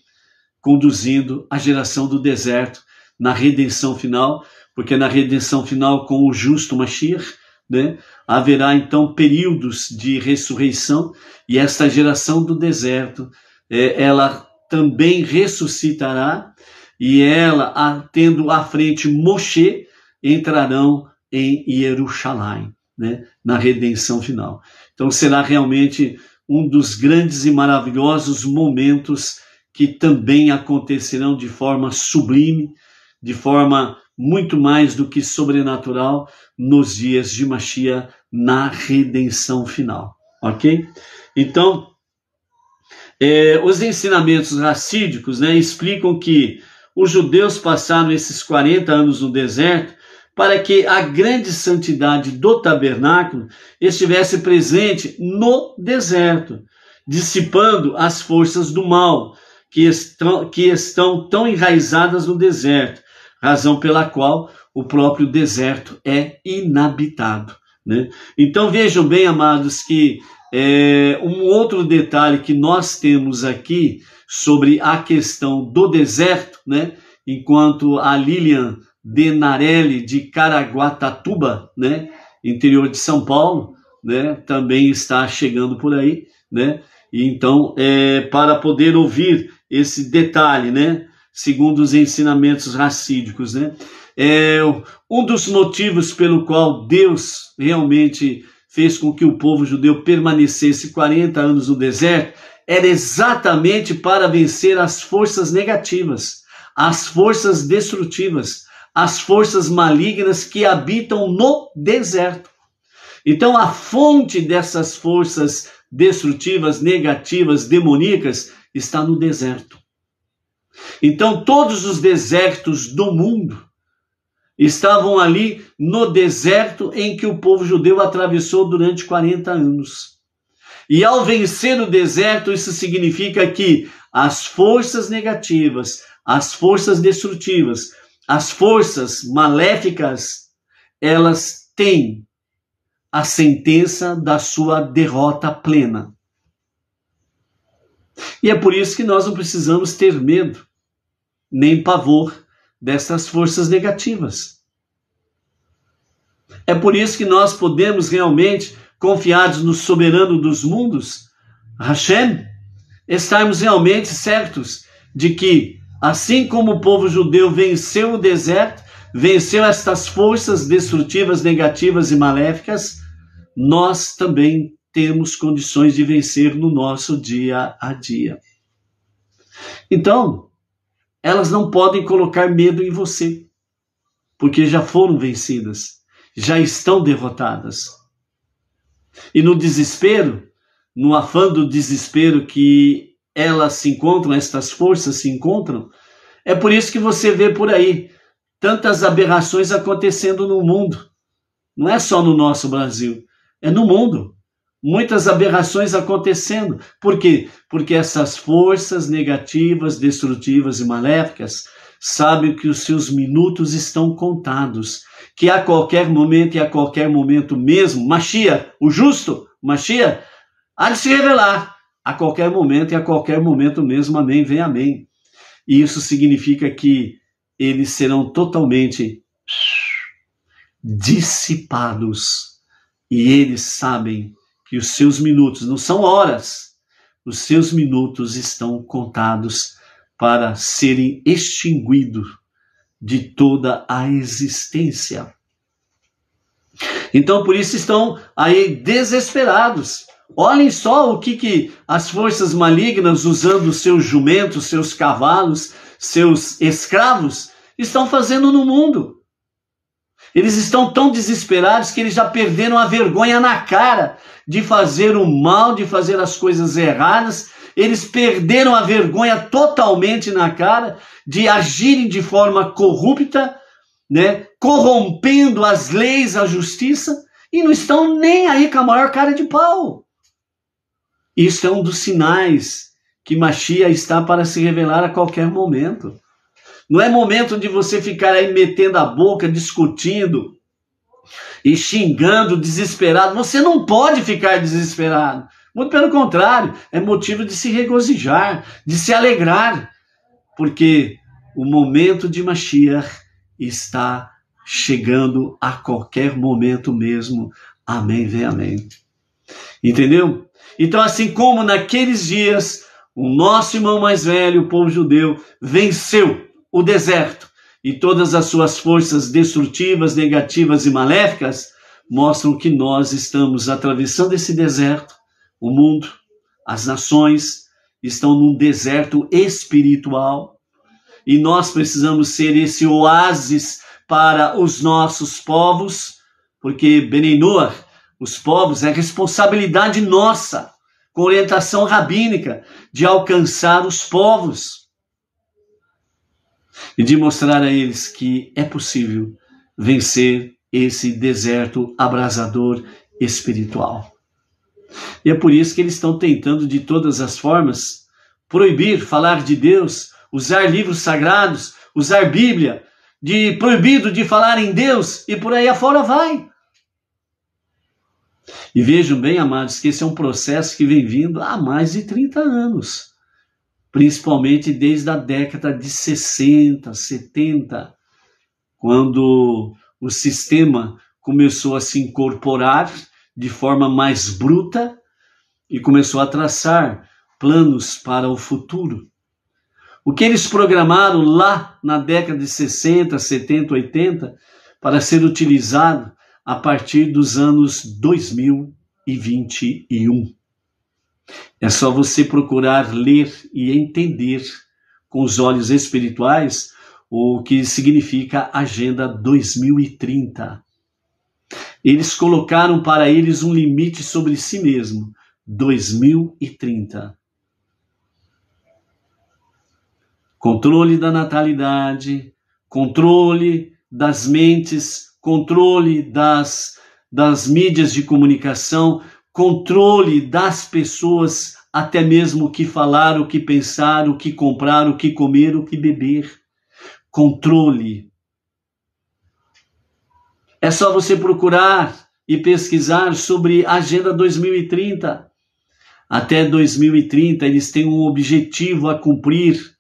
conduzindo a geração do deserto na redenção final, porque na redenção final com o justo Mashiach, né, haverá então períodos de ressurreição, e esta geração do deserto, ela também ressuscitará, e ela, tendo à frente Moshe, entrarão em Jerusalém, né, na redenção final. Então será realmente um dos grandes e maravilhosos momentos que também acontecerão de forma sublime, de forma muito mais do que sobrenatural, nos dias de Mashiach, na redenção final. Ok? Então, os ensinamentos racídicos, né, explicam que os judeus passaram esses 40 anos no deserto para que a grande santidade do tabernáculo estivesse presente no deserto, dissipando as forças do mal que estão tão enraizadas no deserto, razão pela qual o próprio deserto é inabitado, né? Então vejam bem, amados, que um outro detalhe que nós temos aqui sobre a questão do deserto, né? Enquanto a Lilian Denarelli de Caraguatatuba, né, interior de São Paulo, né, também está chegando por aí, né? E então, para poder ouvir esse detalhe, né, segundo os ensinamentos racídicos, né, um dos motivos pelo qual Deus realmente fez com que o povo judeu permanecesse 40 anos no deserto era exatamente para vencer as forças negativas, as forças destrutivas, as forças malignas que habitam no deserto. Então, a fonte dessas forças destrutivas, negativas, demoníacas, está no deserto. Então, todos os desertos do mundo estavam ali no deserto em que o povo judeu atravessou durante 40 anos. E ao vencer o deserto, isso significa que as forças negativas, as forças destrutivas, as forças maléficas, elas têm a sentença da sua derrota plena. E é por isso que nós não precisamos ter medo, nem pavor dessas forças negativas. É por isso que nós podemos realmente, confiados no soberano dos mundos, Hashem, estarmos realmente certos de que, assim como o povo judeu venceu o deserto, venceu estas forças destrutivas, negativas e maléficas, nós também temos condições de vencer no nosso dia a dia. Então, elas não podem colocar medo em você, porque já foram vencidas, já estão derrotadas. E no desespero, no afã do desespero que elas se encontram, estas forças se encontram, é por isso que você vê por aí tantas aberrações acontecendo no mundo. Não é só no nosso Brasil, é no mundo. Muitas aberrações acontecendo. Por quê? Porque essas forças negativas, destrutivas e maléficas sabem que os seus minutos estão contados, que a qualquer momento e a qualquer momento mesmo, Mashiach, o justo, Mashiach, há de se revelar a qualquer momento e a qualquer momento mesmo, amém, vem amém. E isso significa que eles serão totalmente dissipados. E eles sabem que os seus minutos, não são horas, os seus minutos estão contados para serem extinguidos de toda a existência. Então, por isso estão aí desesperados, Olhem só o que as forças malignas, usando seus jumentos, seus cavalos, seus escravos, estão fazendo no mundo. Eles estão tão desesperados que eles já perderam a vergonha na cara de fazer o mal, de fazer as coisas erradas. Eles perderam a vergonha totalmente na cara de agirem de forma corrupta, né, corrompendo as leis, a justiça, e não estão nem aí com a maior cara de pau. Isso é um dos sinais que Mashiach está para se revelar a qualquer momento. Não é momento de você ficar aí metendo a boca, discutindo e xingando, desesperado. Você não pode ficar desesperado. Muito pelo contrário, é motivo de se regozijar, de se alegrar, porque o momento de Mashiach está chegando a qualquer momento mesmo. Amém, vem amém. Entendeu? Então, assim como naqueles dias, o nosso irmão mais velho, o povo judeu, venceu o deserto e todas as suas forças destrutivas, negativas e maléficas, mostram que nós estamos atravessando esse deserto. O mundo, as nações estão num deserto espiritual e nós precisamos ser esse oásis para os nossos povos, porque Benei Noach, os povos, é responsabilidade nossa, com orientação rabínica, de alcançar os povos e de mostrar a eles que é possível vencer esse deserto abrasador espiritual. E é por isso que eles estão tentando de todas as formas proibir falar de Deus, usar livros sagrados, usar Bíblia, proibido de falar em Deus, e por aí afora vai. E vejam bem, amados, que esse é um processo que vem vindo há mais de 30 anos. Principalmente desde a década de 60, 70, quando o sistema começou a se incorporar de forma mais bruta e começou a traçar planos para o futuro. O que eles programaram lá na década de 60, 70, 80 para ser utilizado a partir dos anos 2021. É só você procurar ler e entender com os olhos espirituais o que significa Agenda 2030. Eles colocaram para eles um limite sobre si mesmo, 2030. Controle da natalidade, controle das mentes, controle das mídias de comunicação, controle das pessoas, até mesmo o que falar, o que pensar, o que comprar, o que comer, o que beber. Controle. É só você procurar e pesquisar sobre a Agenda 2030. Até 2030 eles têm um objetivo a cumprir.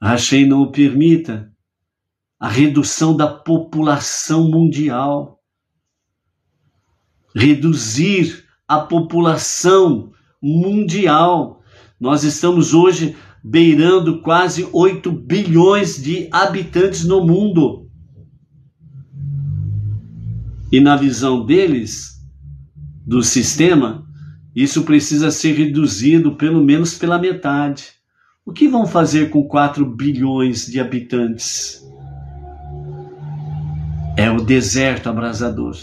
Hashem não o permita. A redução da população mundial. Reduzir a população mundial. Nós estamos hoje beirando quase 8 bilhões de habitantes no mundo. E na visão deles, do sistema, isso precisa ser reduzido pelo menos pela metade. O que vão fazer com 4 bilhões de habitantes? É o deserto abrasador.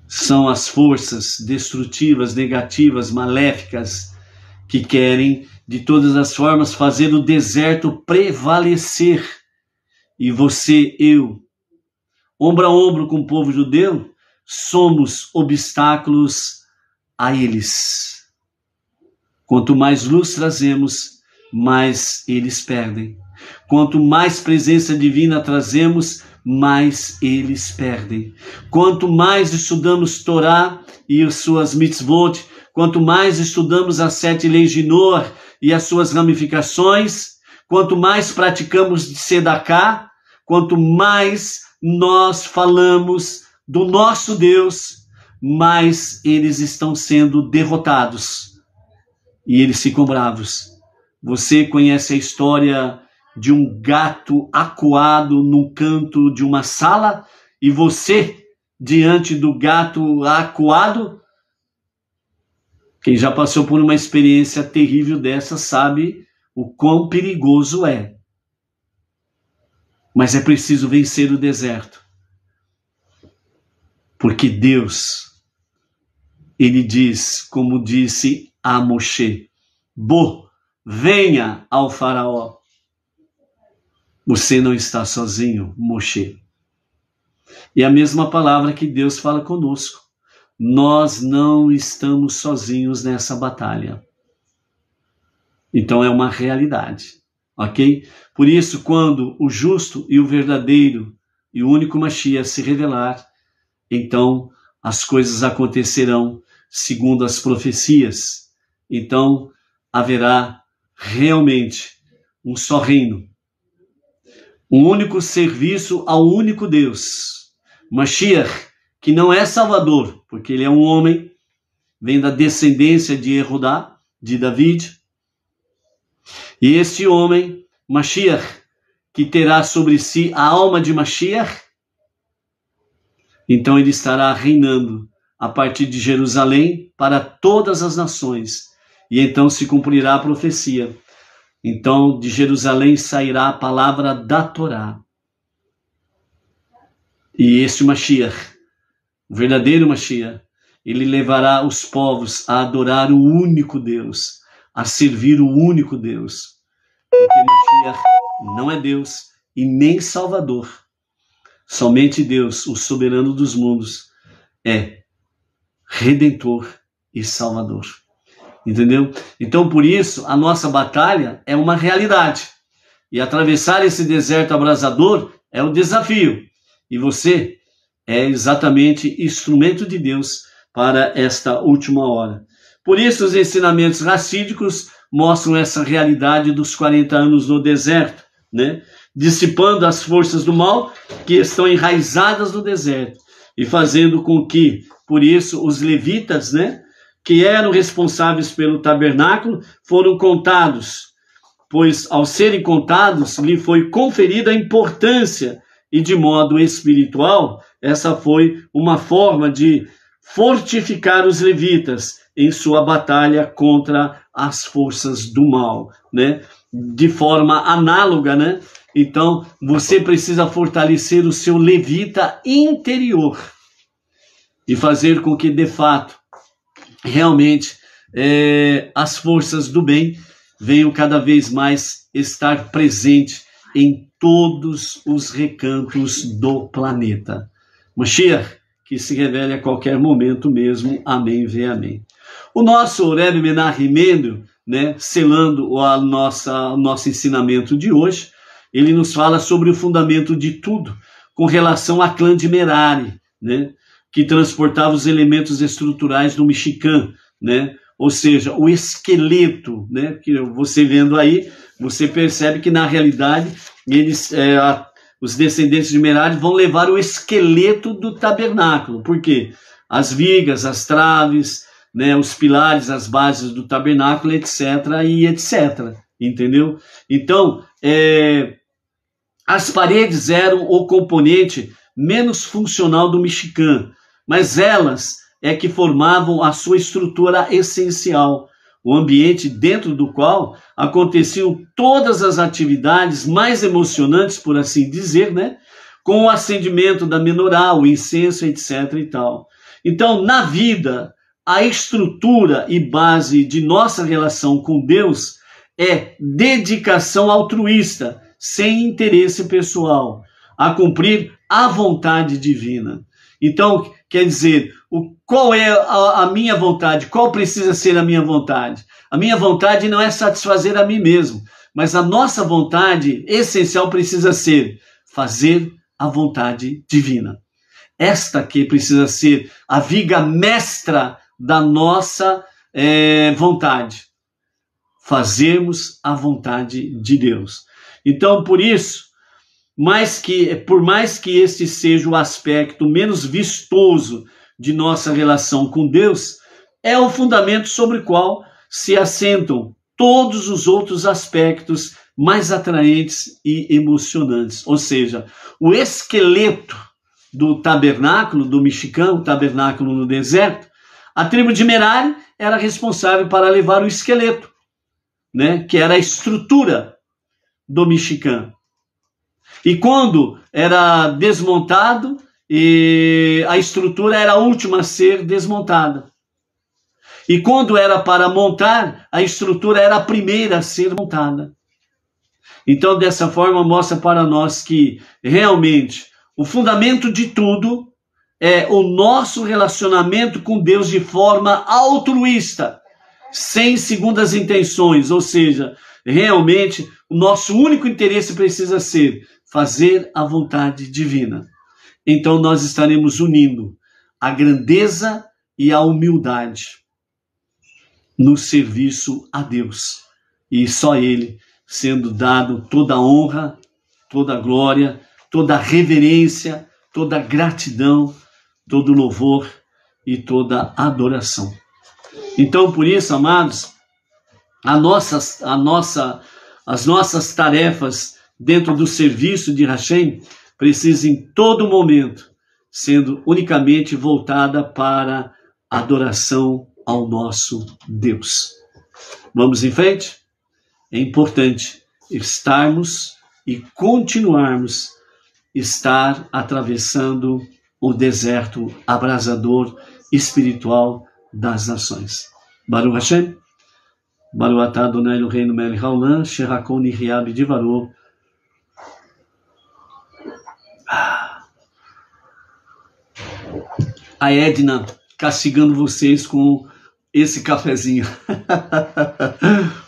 São as forças destrutivas, negativas, maléficas, que querem, de todas as formas, fazer o deserto prevalecer. E você, eu, ombro a ombro com o povo judeu, somos obstáculos a eles. Quanto mais luz trazemos, mais eles perdem. Quanto mais presença divina trazemos, mais eles perdem. Quanto mais estudamos Torá e as suas mitzvot, quanto mais estudamos as 7 leis de Noah e as suas ramificações, quanto mais praticamos de Sedaká, quanto mais nós falamos do nosso Deus, mais eles estão sendo derrotados. E eles ficam bravos. Você conhece a história de um gato acuado num canto de uma sala, e você, diante do gato acuado, Quem já passou por uma experiência terrível dessa sabe o quão perigoso é. Mas é preciso vencer o deserto. Porque Deus, Ele diz, como disse a Moshe, venha ao faraó. Você não está sozinho, Moshe. E a mesma palavra que Deus fala conosco. Nós não estamos sozinhos nessa batalha. Então é uma realidade, ok? Por isso, quando o justo e o verdadeiro e o único Mashiach se revelar, então as coisas acontecerão segundo as profecias. Então haverá realmente um só reino, um único serviço ao único Deus. Mashiach, que não é Salvador, porque ele é um homem, vem da descendência de Erudá, de David. E este homem, Mashiach, que terá sobre si a alma de Mashiach, então ele estará reinando a partir de Jerusalém para todas as nações. E então se cumprirá a profecia. Então de Jerusalém sairá a palavra da Torá. E este Mashiach, o verdadeiro Mashiach, ele levará os povos a adorar o único Deus, a servir o único Deus. Porque Mashiach não é Deus e nem Salvador. Somente Deus, o soberano dos mundos, é Redentor e Salvador. Entendeu? Então, por isso, a nossa batalha é uma realidade. E atravessar esse deserto abrasador é o desafio. E você é exatamente instrumento de Deus para esta última hora. Por isso, os ensinamentos racídicos mostram essa realidade dos 40 anos no deserto, né? Dissipando as forças do mal que estão enraizadas no deserto e fazendo com que, por isso, os levitas, né, que eram responsáveis pelo tabernáculo, foram contados, pois ao serem contados, lhe foi conferida a importância e de modo espiritual, essa foi uma forma de fortificar os levitas em sua batalha contra as forças do mal, né? De forma análoga, né? Então, você precisa fortalecer o seu levita interior e fazer com que, de fato, realmente, as forças do bem venham cada vez mais estar presentes em todos os recantos do planeta. Mashiach, que se revele a qualquer momento mesmo. Amém, vê amém. O nosso Rebbe Menachem Mendel, né, selando o nosso ensinamento de hoje, ele nos fala sobre o fundamento de tudo com relação à clã de Merari, né, que transportava os elementos estruturais do Mishkan, né, ou seja, o esqueleto, né, que você vendo aí, você percebe que na realidade eles, os descendentes de Merari vão levar o esqueleto do tabernáculo. Por quê? As vigas, as traves, né, os pilares, as bases do tabernáculo, etc. e etc. Entendeu? Então, as paredes eram o componente menos funcional do Mishkan, mas elas é que formavam a sua estrutura essencial, o ambiente dentro do qual aconteciam todas as atividades mais emocionantes, por assim dizer, né? Com o acendimento da menorá, o incenso, etc. e tal. Então, na vida, a estrutura e base de nossa relação com Deus é dedicação altruísta, sem interesse pessoal, a cumprir a vontade divina. Então, quer dizer, qual é a minha vontade? Qual precisa ser a minha vontade? A minha vontade não é satisfazer a mim mesmo, mas a nossa vontade essencial precisa ser fazer a vontade divina. Esta que precisa ser a viga mestra da nossa vontade. Fazermos a vontade de Deus. Então, por isso, por mais que este seja o aspecto menos vistoso de nossa relação com Deus, é o fundamento sobre o qual se assentam todos os outros aspectos mais atraentes e emocionantes. Ou seja, o esqueleto do tabernáculo, do Mishkan, o tabernáculo no deserto, A tribo de Merari era responsável para levar o esqueleto, né, que era a estrutura do Mishkan. E quando era desmontado, a estrutura era a última a ser desmontada. E quando era para montar, a estrutura era a primeira a ser montada. Então, dessa forma, mostra para nós que realmente o fundamento de tudo é o nosso relacionamento com Deus de forma altruísta, sem segundas intenções, ou seja, realmente o nosso único interesse precisa ser fazer a vontade divina. Então nós estaremos unindo a grandeza e a humildade no serviço a Deus. E só Ele sendo dado toda a honra, toda a glória, toda a reverência, toda a gratidão, todo o louvor e toda a adoração. Então, por isso, amados, as nossas tarefas dentro do serviço de Hashem precisam em todo momento sendo unicamente voltada para a adoração ao nosso Deus. Vamos em frente? É importante estarmos e continuarmos estar atravessando o deserto abrasador espiritual das nações. Baruch Hashem, Baruch atah Adonai Eloheinu melech haolam, shehakol nihya b'divaro. A Edna castigando vocês com esse cafezinho.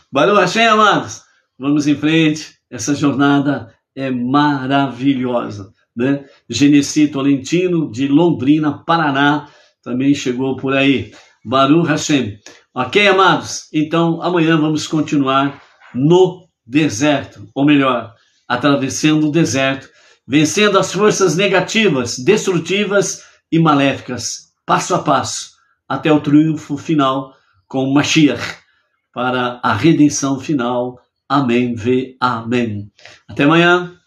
Baruch Hashem, amados. Vamos em frente. Essa jornada é maravilhosa, né? Genesi Tolentino, de Londrina, Paraná, também chegou por aí. Baruch Hashem. Ok, amados? Então, amanhã vamos continuar no deserto, ou melhor, atravessando o deserto, vencendo as forças negativas, destrutivas e maléficas, passo a passo, até o triunfo final com Mashiach, para a redenção final. Amém, amém. Até amanhã.